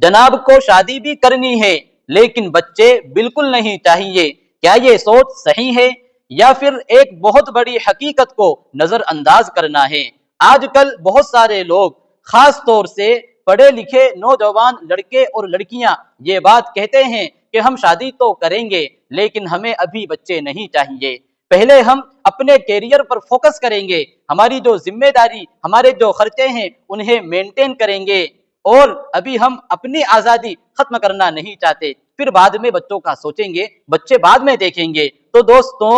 جناب کو شادی بھی کرنی ہے لیکن بچے بالکل نہیں چاہیے، کیا یہ سوچ صحیح ہے یا پھر ایک بہت بڑی حقیقت کو نظر انداز کرنا ہے؟ آج کل بہت سارے لوگ، خاص طور سے پڑھے لکھے نوجوان لڑکے اور لڑکیاں، یہ بات کہتے ہیں کہ ہم شادی تو کریں گے لیکن ہمیں ابھی بچے نہیں چاہیے، پہلے ہم اپنے کیریئر پر فوکس کریں گے، ہماری جو ذمہ داری، ہمارے جو خرچے ہیں انہیں مینٹین کریں گے، اور ابھی ہم اپنی آزادی ختم کرنا نہیں چاہتے، پھر بعد میں بچوں کا سوچیں گے، بچے بعد میں دیکھیں گے۔ تو دوستوں،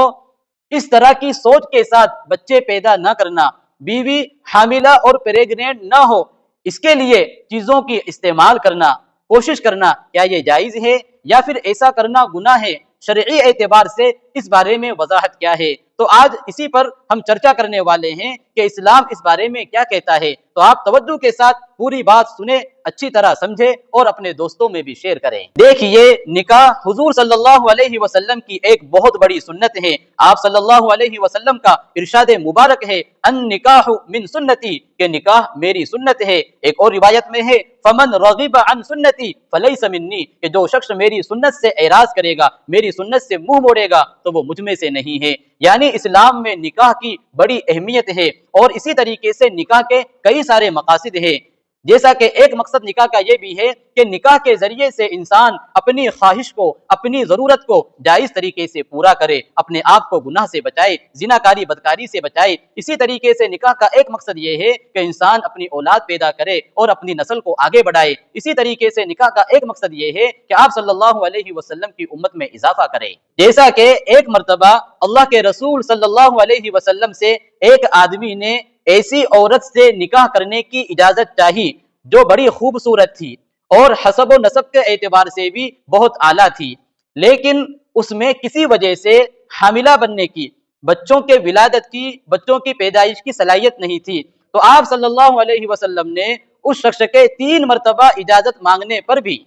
اس طرح کی سوچ کے ساتھ بچے پیدا نہ کرنا، بیوی حاملہ اور پریگنینٹ نہ ہو، اس کے لیے چیزوں کی استعمال کرنا، کوشش کرنا، کیا یہ جائز ہے یا پھر ایسا کرنا گناہ ہے؟ شرعی اعتبار سے اس بارے میں وضاحت کیا ہے؟ تو آج اسی پر ہم چرچا کرنے والے ہیں کہ اسلام اس بارے میں کیا کہتا ہے۔ تو آپ توجہ کے ساتھ پوری بات سنیں، اچھی طرح سمجھیں اور اپنے دوستوں میں بھی شیئر کریں۔ دیکھیے، نکاح حضور صلی اللہ علیہ وسلم کی ایک بہت بڑی سنت ہے۔ آپ صلی اللہ علیہ وسلم کا ارشاد مبارک ہے، النکاح من سنتی، کہ نکاح میری سنت ہے۔ ایک اور روایت میں ہے، فمن رغب عن سنتی فلیس منی، کہ جو شخص میری سنت سے اعراض کرے گا، میری سنت سے منہ موڑے گا تو وہ مجھ میں سے نہیں ہے۔ یعنی اسلام میں نکاح کی بڑی اہمیت ہے، اور اسی طریقے سے نکاح کے کئی سارے مقاصد ہیں، جیسا کہ ایک مقصد نکاح کا یہ بھی ہے کہ نکاح کے ذریعے سے انسان اپنی خواہش کو، اپنی ضرورت کو جائز طریقے سے پورا کرے، اپنے آپ کو گناہ سے بچائے، زناکاری بدکاری سے بچائے۔ اسی طریقے سے نکاح کا ایک مقصد یہ ہے کہ انسان اپنی اولاد پیدا کرے اور اپنی نسل کو آگے بڑھائے۔ اسی طریقے سے نکاح کا ایک مقصد یہ ہے کہ آپ صلی اللہ علیہ وسلم کی امت میں اضافہ کرے۔ جیسا کہ ایک مرتبہ اللہ کے رسول صلی اللہ علیہ وسلم سے ایک آدمی نے ایسی عورت سے نکاح کرنے کی اجازت چاہی جو بڑی خوبصورت تھی اور حسب و نسب کے اعتبار سے بھی بہت اعلیٰ تھی، لیکن اس میں کسی وجہ سے حاملہ بننے کی، بچوں کے ولادت کی، بچوں کی پیدائش کی صلاحیت نہیں تھی۔ تو آپ صلی اللہ علیہ وسلم نے اس شخص کے 3 مرتبہ اجازت مانگنے پر بھی،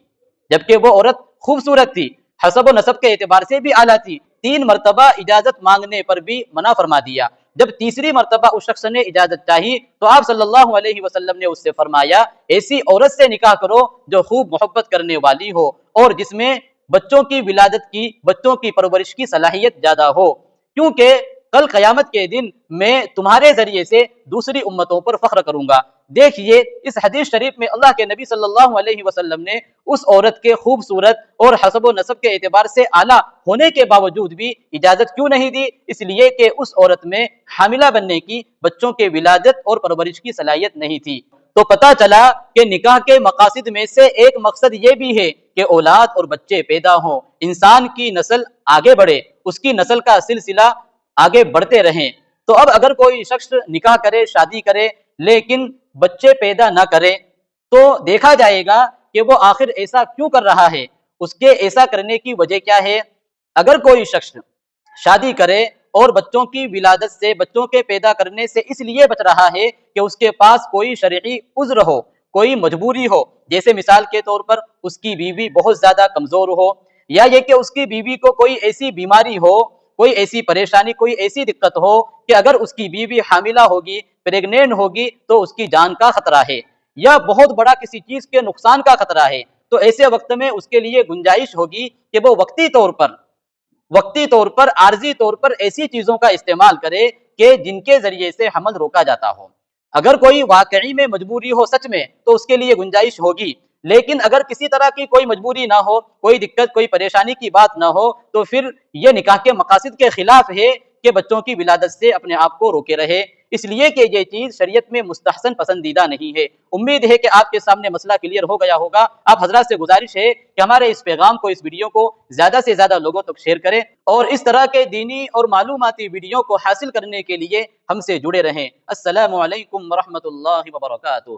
جبکہ وہ عورت خوبصورت تھی، حسب و نسب کے اعتبار سے بھی اعلیٰ تھی، 3 مرتبہ اجازت مانگنے پر بھی منع فرما دیا۔ جب تیسری مرتبہ اس شخص نے اجازت چاہی تو آپ صلی اللہ علیہ وسلم نے اس سے فرمایا، ایسی عورت سے نکاح کرو جو خوب محبت کرنے والی ہو اور جس میں بچوں کی ولادت کی، بچوں کی پرورش کی صلاحیت زیادہ ہو، کیونکہ کل قیامت کے دن میں تمہارے ذریعے سے دوسری امتوں پر فخر کروں گا۔ دیکھیے، اس حدیث شریف میں اللہ کے نبی صلی اللہ علیہ وسلم نے اس عورت کے خوبصورت اور حسب و نسب کے اعتبار سے اعلیٰ ہونے کے باوجود بھی اجازت کیوں نہیں دی؟ اس لیے کہ اس عورت میں حاملہ بننے کی، بچوں کے ولادت اور پرورش کی صلاحیت نہیں تھی۔ تو پتہ چلا کہ نکاح کے مقاصد میں سے ایک مقصد یہ بھی ہے کہ اولاد اور بچے پیدا ہوں، انسان کی نسل آگے بڑھے، اس کی نسل کا سلسلہ آگے بڑھتے رہیں۔ تو اب اگر کوئی شخص نکاح کرے، شادی کرے، لیکن بچے پیدا نہ کرے تو دیکھا جائے گا کہ وہ آخر ایسا کیوں کر رہا ہے، اس کے ایسا کرنے کی وجہ کیا ہے۔ اگر کوئی شخص شادی کرے اور بچوں کی ولادت سے، بچوں کے پیدا کرنے سے اس لیے بچ رہا ہے کہ اس کے پاس کوئی شرعی عذر ہو، کوئی مجبوری ہو، جیسے مثال کے طور پر اس کی بیوی بہت زیادہ کمزور ہو، یا یہ کہ اس کی بیوی کو کوئی ایسی بیماری ہو، کوئی ایسی پریشانی، کوئی ایسی دقت ہو کہ اگر اس کی بیوی حاملہ ہوگی، پریگنینٹ ہوگی تو اس کی جان کا خطرہ ہے، یا بہت بڑا کسی چیز کے نقصان کا خطرہ ہے، تو ایسے وقت میں اس کے لیے گنجائش ہوگی کہ وہ وقتی طور پر عارضی طور پر ایسی چیزوں کا استعمال کرے کہ جن کے ذریعے سے حمل روکا جاتا ہو۔ اگر کوئی واقعی میں مجبوری ہو سچ میں تو اس کے لیے گنجائش ہوگی، لیکن اگر کسی طرح کی کوئی مجبوری نہ ہو، کوئی دقت، کوئی پریشانی کی بات نہ ہو، تو پھر یہ نکاح کے مقاصد کے خلاف ہے کہ بچوں کی ولادت سے اپنے آپ کو روکے رہے، اس لیے کہ یہ چیز شریعت میں مستحسن پسندیدہ نہیں ہے۔ امید ہے کہ آپ کے سامنے مسئلہ کلیئر ہو گیا ہوگا۔ آپ حضرات سے گزارش ہے کہ ہمارے اس پیغام کو، اس ویڈیو کو زیادہ سے زیادہ لوگوں تک شیئر کریں، اور اس طرح کے دینی اور معلوماتی ویڈیو کو حاصل کرنے کے لیے ہم سے جڑے رہیں۔ السلام علیکم ورحمۃ اللہ وبرکاتہ۔